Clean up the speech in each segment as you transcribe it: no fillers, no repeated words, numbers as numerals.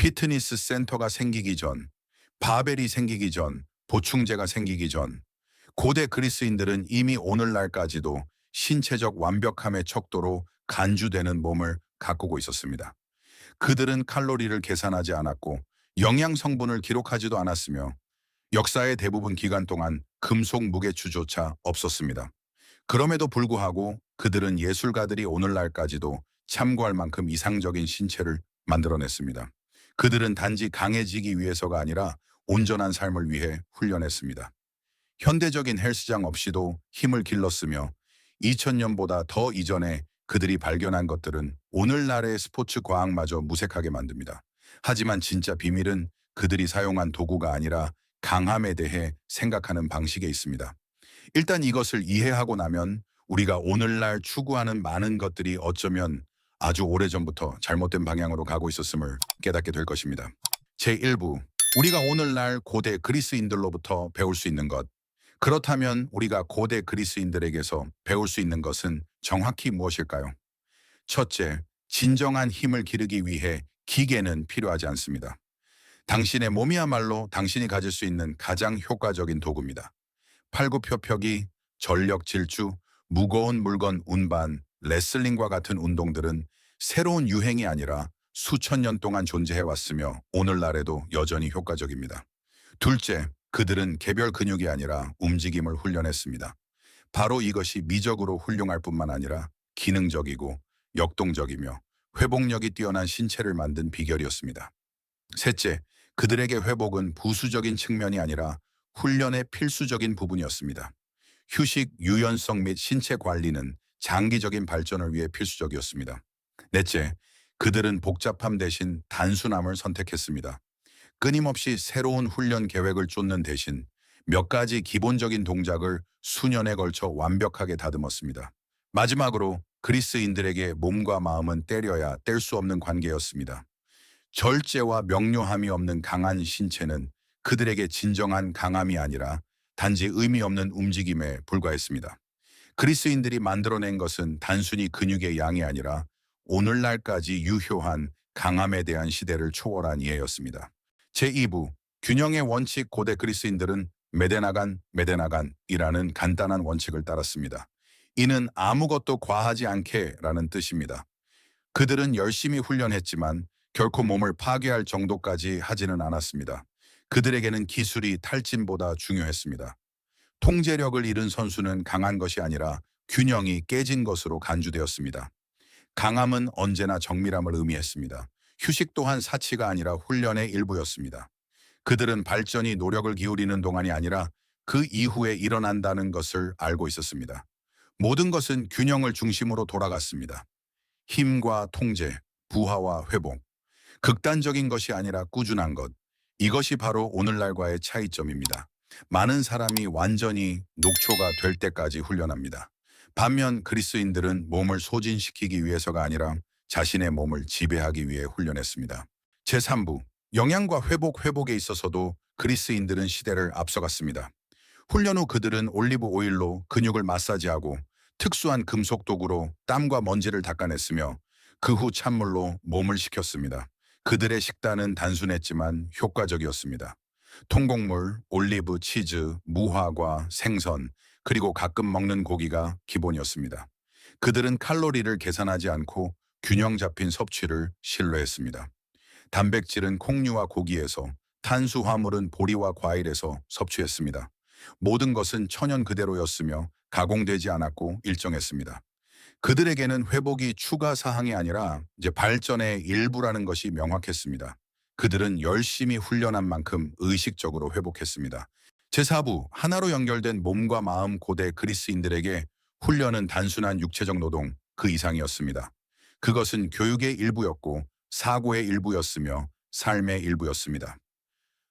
피트니스 센터가 생기기 전, 바벨이 생기기 전, 보충제가 생기기 전, 고대 그리스인들은 이미 오늘날까지도 신체적 완벽함의 척도로 간주되는 몸을 가꾸고 있었습니다. 그들은 칼로리를 계산하지 않았고 영양 성분을 기록하지도 않았으며 역사의 대부분 기간 동안 금속 무게추조차 없었습니다. 그럼에도 불구하고 그들은 예술가들이 오늘날까지도 참고할 만큼 이상적인 신체를 만들어냈습니다. 그들은 단지 강해지기 위해서가 아니라 온전한 삶을 위해 훈련했습니다. 현대적인 헬스장 없이도 힘을 길렀으며 2000년보다 더 이전에 그들이 발견한 것들은 오늘날의 스포츠 과학마저 무색하게 만듭니다. 하지만 진짜 비밀은 그들이 사용한 도구가 아니라 강함에 대해 생각하는 방식에 있습니다. 일단 이것을 이해하고 나면 우리가 오늘날 추구하는 많은 것들이 어쩌면 아주 오래전부터 잘못된 방향으로 가고 있었음을 깨닫게 될 것입니다. 제1부, 우리가 오늘날 고대 그리스인들로부터 배울 수 있는 것. 그렇다면 우리가 고대 그리스인들에게서 배울 수 있는 것은 정확히 무엇일까요? 첫째, 진정한 힘을 기르기 위해 기계는 필요하지 않습니다. 당신의 몸이야말로 당신이 가질 수 있는 가장 효과적인 도구입니다. 팔굽혀펴기, 전력 질주, 무거운 물건 운반, 레슬링과 같은 운동들은 새로운 유행이 아니라 수천 년 동안 존재해왔으며 오늘날에도 여전히 효과적입니다. 둘째, 그들은 개별 근육이 아니라 움직임을 훈련했습니다. 바로 이것이 미적으로 훌륭할 뿐만 아니라 기능적이고 역동적이며 회복력이 뛰어난 신체를 만든 비결이었습니다. 셋째, 그들에게 회복은 부수적인 측면이 아니라 훈련의 필수적인 부분이었습니다. 휴식, 유연성 및 신체 관리는 장기적인 발전을 위해 필수적이었습니다. 넷째, 그들은 복잡함 대신 단순함을 선택했습니다. 끊임없이 새로운 훈련 계획을 쫓는 대신 몇 가지 기본적인 동작을 수년에 걸쳐 완벽하게 다듬었습니다. 마지막으로 그리스인들에게 몸과 마음은 때려야 뗄 수 없는 관계였습니다. 절제와 명료함이 없는 강한 신체는 그들에게 진정한 강함이 아니라 단지 의미 없는 움직임에 불과했습니다. 그리스인들이 만들어낸 것은 단순히 근육의 양이 아니라 오늘날까지 유효한 강함에 대한 시대를 초월한 이해였습니다. 제2부, 균형의 원칙. 고대 그리스인들은 메데나간이라는 간단한 원칙을 따랐습니다. 이는 아무것도 과하지 않게라는 뜻입니다. 그들은 열심히 훈련했지만 결코 몸을 파괴할 정도까지 하지는 않았습니다. 그들에게는 기술이 탈진보다 중요했습니다. 통제력을 잃은 선수는 강한 것이 아니라 균형이 깨진 것으로 간주되었습니다. 강함은 언제나 정밀함을 의미했습니다. 휴식 또한 사치가 아니라 훈련의 일부였습니다. 그들은 발전이 노력을 기울이는 동안이 아니라 그 이후에 일어난다는 것을 알고 있었습니다. 모든 것은 균형을 중심으로 돌아갔습니다. 힘과 통제, 부하와 회복. 극단적인 것이 아니라 꾸준한 것. 이것이 바로 오늘날과의 차이점입니다. 많은 사람이 완전히 녹초가 될 때까지 훈련합니다. 반면 그리스인들은 몸을 소진시키기 위해서가 아니라 자신의 몸을 지배하기 위해 훈련했습니다. 제3부, 영양과 회복에 있어서도 그리스인들은 시대를 앞서갔습니다. 훈련 후 그들은 올리브 오일로 근육을 마사지하고 특수한 금속 도구로 땀과 먼지를 닦아냈으며 그 후 찬물로 몸을 식혔습니다. 그들의 식단은 단순했지만 효과적이었습니다. 통곡물, 올리브, 치즈, 무화과, 생선, 그리고 가끔 먹는 고기가 기본이었습니다. 그들은 칼로리를 계산하지 않고 균형 잡힌 섭취를 신뢰했습니다. 단백질은 콩류와 고기에서, 탄수화물은 보리와 과일에서 섭취했습니다. 모든 것은 천연 그대로였으며 가공되지 않았고 일정했습니다. 그들에게는 회복이 추가 사항이 아니라 발전의 일부라는 것이 명확했습니다. 그들은 열심히 훈련한 만큼 의식적으로 회복했습니다. 제4부, 하나로 연결된 몸과 마음. 고대 그리스인들에게 훈련은 단순한 육체적 노동 그 이상이었습니다. 그것은 교육의 일부였고 사고의 일부였으며 삶의 일부였습니다.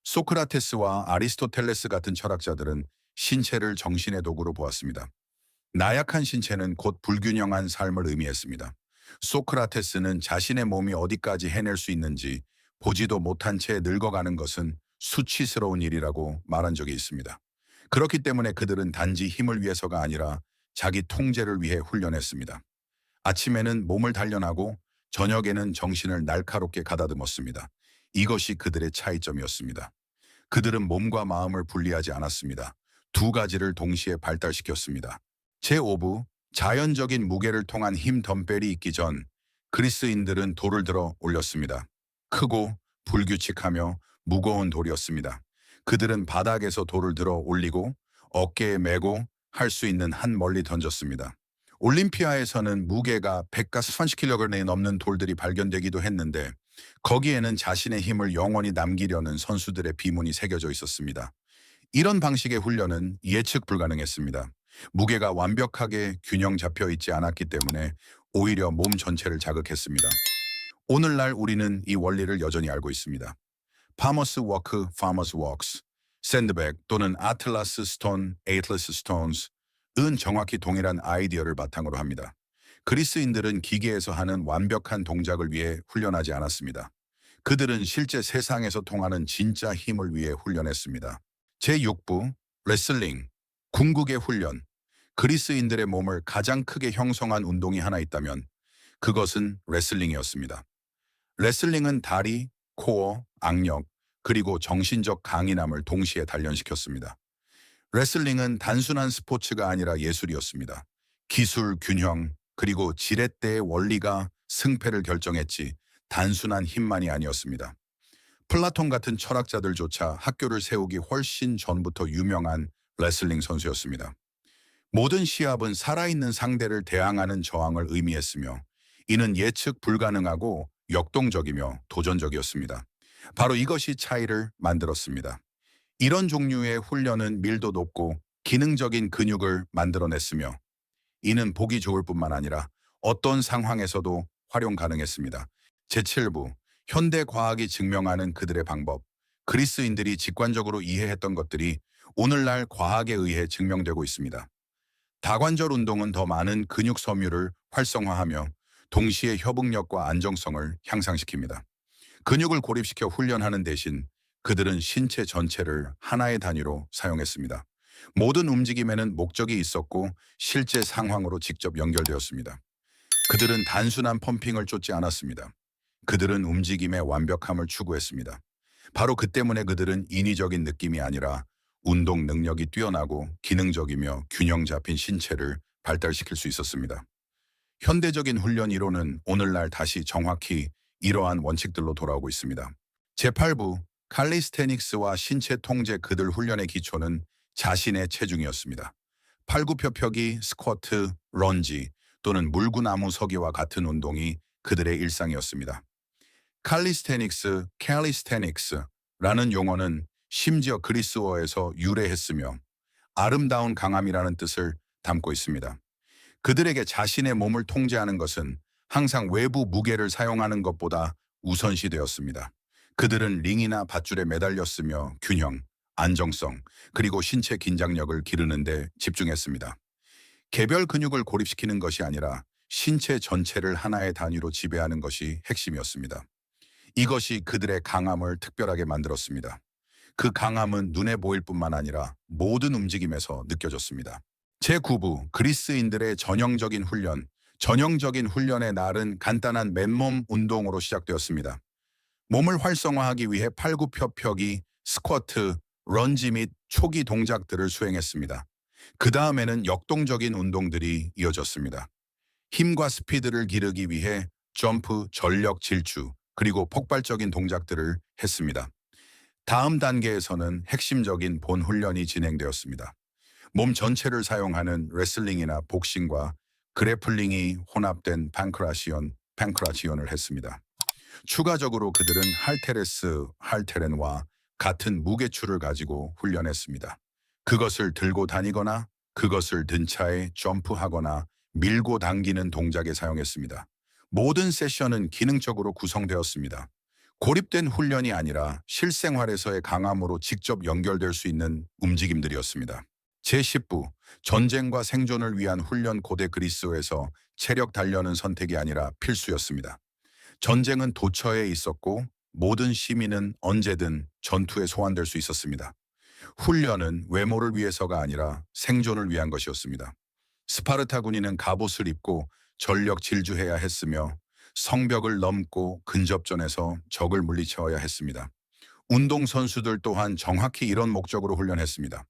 소크라테스와 아리스토텔레스 같은 철학자들은 신체를 정신의 도구로 보았습니다. 나약한 신체는 곧 불균형한 삶을 의미했습니다. 소크라테스는 자신의 몸이 어디까지 해낼 수 있는지 보지도 못한 채 늙어가는 것은 수치스러운 일이라고 말한 적이 있습니다. 그렇기 때문에 그들은 단지 힘을 위해서가 아니라 자기 통제를 위해 훈련했습니다. 아침에는 몸을 단련하고 저녁에는 정신을 날카롭게 가다듬었습니다. 이것이 그들의 차이점이었습니다. 그들은 몸과 마음을 분리하지 않았습니다. 두 가지를 동시에 발달시켰습니다. 제5부, 자연적인 무게를 통한 힘 덤벨이 있기 전 그리스인들은 돌을 들어 올렸습니다. 크고 불규칙하며 무거운 돌이었습니다. 그들은 바닥에서 돌을 들어 올리고 어깨에 메고 할 수 있는 한 멀리 던졌습니다. 올림피아에서는 무게가 100과 30kg이 넘는 돌들이 발견되기도 했는데 거기에는 자신의 힘을 영원히 남기려는 선수들의 비문이 새겨져 있었습니다. 이런 방식의 훈련은 예측 불가능했습니다. 무게가 완벽하게 균형 잡혀 있지 않았기 때문에 오히려 몸 전체를 자극했습니다. 오늘날 우리는 이 원리를 여전히 알고 있습니다. 파머스 워크, 파머스 워크스, 샌드백 또는 아틀라스 스톤, 에이틀러스 스톤스은 정확히 동일한 아이디어를 바탕으로 합니다. 그리스인들은 기계에서 하는 완벽한 동작을 위해 훈련하지 않았습니다. 그들은 실제 세상에서 통하는 진짜 힘을 위해 훈련했습니다. 제6부, 레슬링, 궁극의 훈련. 그리스인들의 몸을 가장 크게 형성한 운동이 하나 있다면 그것은 레슬링이었습니다. 레슬링은 다리, 코어, 악력, 그리고 정신적 강인함을 동시에 단련시켰습니다. 레슬링은 단순한 스포츠가 아니라 예술이었습니다. 기술, 균형, 그리고 지렛대의 원리가 승패를 결정했지 단순한 힘만이 아니었습니다. 플라톤 같은 철학자들조차 학교를 세우기 훨씬 전부터 유명한 레슬링 선수였습니다. 모든 시합은 살아있는 상대를 대항하는 저항을 의미했으며 이는 예측 불가능하고 역동적이며 도전적이었습니다. 바로 이것이 차이를 만들었습니다. 이런 종류의 훈련은 밀도 높고 기능적인 근육을 만들어냈으며 이는 보기 좋을 뿐만 아니라 어떤 상황에서도 활용 가능했습니다. 제7부, 현대 과학이 증명하는 그들의 방법. 그리스인들이 직관적으로 이해했던 것들이 오늘날 과학에 의해 증명되고 있습니다. 다관절 운동은 더 많은 근육 섬유를 활성화하며 동시에 협응력과 안정성을 향상시킵니다. 근육을 고립시켜 훈련하는 대신 그들은 신체 전체를 하나의 단위로 사용했습니다. 모든 움직임에는 목적이 있었고 실제 상황으로 직접 연결되었습니다. 그들은 단순한 펌핑을 쫓지 않았습니다. 그들은 움직임의 완벽함을 추구했습니다. 바로 그 때문에 그들은 인위적인 느낌이 아니라 운동 능력이 뛰어나고 기능적이며 균형 잡힌 신체를 발달시킬 수 있었습니다. 현대적인 훈련 이론은 오늘날 다시 정확히 이러한 원칙들로 돌아오고 있습니다. 제8부, 칼리스테닉스와 신체 통제 그들 훈련의 기초는 자신의 체중이었습니다. 팔굽혀펴기, 스쿼트, 런지 또는 물구나무 서기와 같은 운동이 그들의 일상이었습니다. 캘리스테닉스라는 용어는 심지어 그리스어에서 유래했으며 아름다운 강함이라는 뜻을 담고 있습니다. 그들에게 자신의 몸을 통제하는 것은 항상 외부 무게를 사용하는 것보다 우선시되었습니다. 그들은 링이나 밧줄에 매달렸으며 균형, 안정성, 그리고 신체 긴장력을 기르는 데 집중했습니다. 개별 근육을 고립시키는 것이 아니라 신체 전체를 하나의 단위로 지배하는 것이 핵심이었습니다. 이것이 그들의 강함을 특별하게 만들었습니다. 그 강함은 눈에 보일 뿐만 아니라 모든 움직임에서 느껴졌습니다. 제9부, 그리스인들의 전형적인 훈련. 전형적인 훈련의 날은 간단한 맨몸 운동으로 시작되었습니다. 몸을 활성화하기 위해 팔굽혀펴기, 스쿼트, 런지 및 초기 동작들을 수행했습니다. 그 다음에는 역동적인 운동들이 이어졌습니다. 힘과 스피드를 기르기 위해 점프, 전력 질주, 그리고 폭발적인 동작들을 했습니다. 다음 단계에서는 핵심적인 본 훈련이 진행되었습니다. 몸 전체를 사용하는 레슬링이나 복싱과 그래플링이 혼합된 pan크라시온을 했습니다. 추가적으로 그들은 할테렌과 같은 무게추를 가지고 훈련했습니다. 그것을 들고 다니거나 그것을 든 차에 점프하거나 밀고 당기는 동작에 사용했습니다. 모든 세션은 기능적으로 구성되었습니다. 고립된 훈련이 아니라 실생활에서의 강함으로 직접 연결될 수 있는 움직임들이었습니다. 제10부, 전쟁과 생존을 위한 훈련. 고대 그리스에서 체력 단련은 선택이 아니라 필수였습니다. 전쟁은 도처에 있었고 모든 시민은 언제든 전투에 소환될 수 있었습니다. 훈련은 외모를 위해서가 아니라 생존을 위한 것이었습니다. 스파르타 군인은 갑옷을 입고 전력 질주해야 했으며 성벽을 넘고 근접전에서 적을 물리쳐야 했습니다. 운동선수들 또한 정확히 이런 목적으로 훈련했습니다.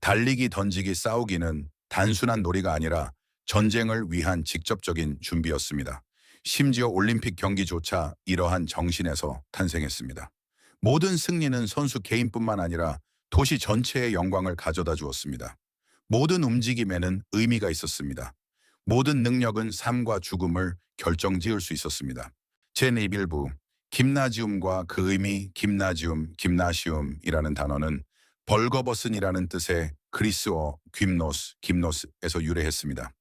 달리기, 던지기, 싸우기는 단순한 놀이가 아니라 전쟁을 위한 직접적인 준비였습니다. 심지어 올림픽 경기조차 이러한 정신에서 탄생했습니다. 모든 승리는 선수 개인뿐만 아니라 도시 전체의 영광을 가져다 주었습니다. 모든 움직임에는 의미가 있었습니다. 모든 능력은 삶과 죽음을 결정지을 수 있었습니다. 제1부 김나지움과 그 의미 김나시움이라는 단어는 벌거벗은이라는 뜻의 그리스어 김노스에서 유래했습니다.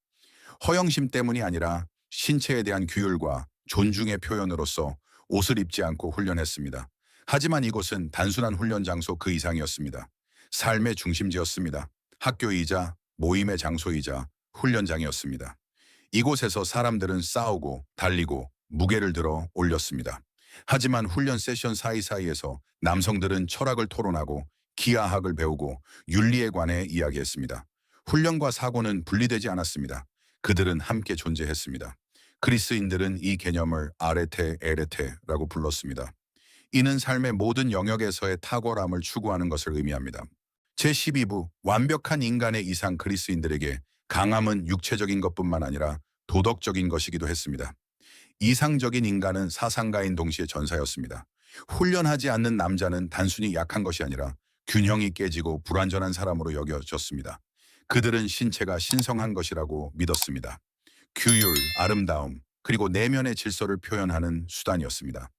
허영심 때문이 아니라 신체에 대한 규율과 존중의 표현으로서 옷을 입지 않고 훈련했습니다. 하지만 이곳은 단순한 훈련 장소 그 이상이었습니다. 삶의 중심지였습니다. 학교이자 모임의 장소이자 훈련장이었습니다. 이곳에서 사람들은 싸우고 달리고 무게를 들어 올렸습니다. 하지만 훈련 세션 사이사이에서 남성들은 철학을 토론하고 기하학을 배우고 윤리에 관해 이야기했습니다. 훈련과 사고는 분리되지 않았습니다. 그들은 함께 존재했습니다. 그리스인들은 이 개념을 아레테 에레테라고 불렀습니다. 이는 삶의 모든 영역에서의 탁월함을 추구하는 것을 의미합니다. 제12부 완벽한 인간의 이상 그리스인들에게 강함은 육체적인 것뿐만 아니라 도덕적인 것이기도 했습니다. 이상적인 인간은 사상가인 동시에 전사였습니다. 훈련하지 않는 남자는 단순히 약한 것이 아니라 균형이 깨지고 불완전한 사람으로 여겨졌습니다. 그들은 신체가 신성한 것이라고 믿었습니다. 규율, 아름다움, 그리고 내면의 질서를 표현하는 수단이었습니다.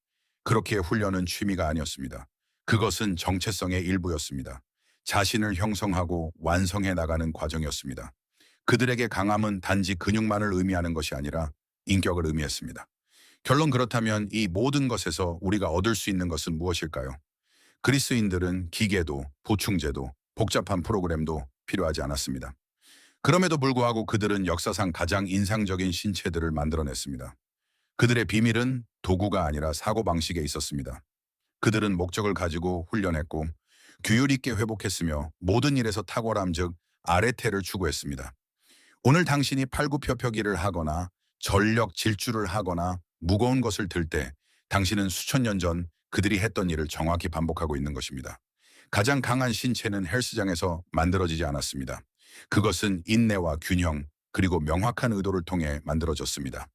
그렇기에 훈련은 취미가 아니었습니다. 그것은 정체성의 일부였습니다. 자신을 형성하고 완성해 나가는 과정이었습니다. 그들에게 강함은 단지 근육만을 의미하는 것이 아니라 인격을 의미했습니다. 결론 그렇다면 이 모든 것에서 우리가 얻을 수 있는 것은 무엇일까요? 그리스인들은 기계도 보충제도 복잡한 프로그램도 필요하지 않았습니다. 그럼에도 불구하고 그들은 역사상 가장 인상적인 신체들을 만들어냈습니다. 그들의 비밀은 도구가 아니라 사고방식에 있었습니다. 그들은 목적을 가지고 훈련했고 규율 있게 회복했으며 모든 일에서 탁월함 즉 아레테를 추구했습니다. 오늘 당신이 팔굽혀펴기를 하거나 전력 질주를 하거나 무거운 것을 들 때 당신은 수천 년 전 그들이 했던 일을 정확히 반복하고 있는 것입니다. 가장 강한 신체는 헬스장에서 만들어지지 않았습니다. 그것은 인내와 균형 그리고 명확한 의도를 통해 만들어졌습니다.